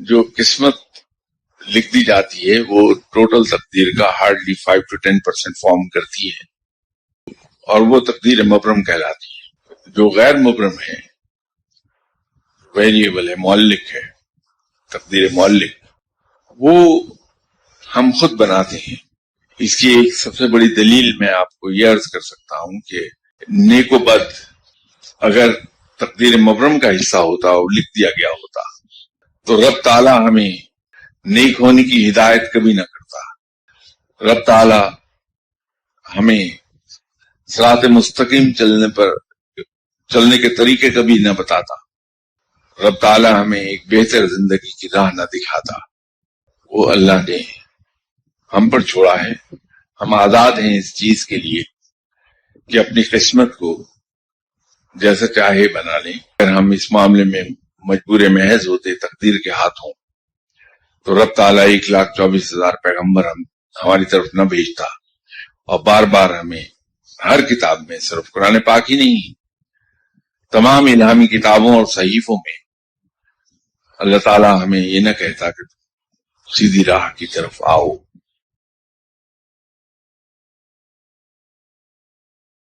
جو قسمت لکھ دی جاتی ہے وہ ٹوٹل تقدیر کا ہارڈلی 5 to 10% فارم کرتی ہے، اور وہ تقدیر مبرم کہلاتی ہے۔ جو غیر مبرم ہے، ویریبل ہے، معلق ہے، تقدیر معلق، وہ ہم خود بناتے ہیں۔ اس کی ایک سب سے بڑی دلیل میں آپ کو یہ عرض کر سکتا ہوں کہ نیک و بد اگر تقدیر مبرم کا حصہ ہوتا اور لکھ دیا گیا ہوتا تو رب تعالی ہمیں نیک ہونے کی ہدایت کبھی نہ کرتا، رب تعالی ہمیں صراط مستقیم چلنے کے طریقے کبھی نہ بتاتا، رب تعالی ہمیں ایک بہتر زندگی کی راہ نہ دکھاتا۔ وہ اللہ نے ہم پر چھوڑا ہے، ہم آزاد ہیں اس چیز کے لیے کہ اپنی قسمت کو جیسا چاہے بنا لیں۔ اگر ہم اس معاملے میں مجبور محض ہوتے تقدیر کے ہاتھوں تو رب تعالیٰ 1,24,000 پیغمبر ہماری طرف نہ بھیجتا، اور بار بار ہمیں ہر کتاب میں، صرف قرآن پاک ہی نہیں، تمام الہامی کتابوں اور صحیفوں میں اللہ تعالیٰ ہمیں یہ نہ کہتا کہ سیدھی راہ کی طرف آؤ،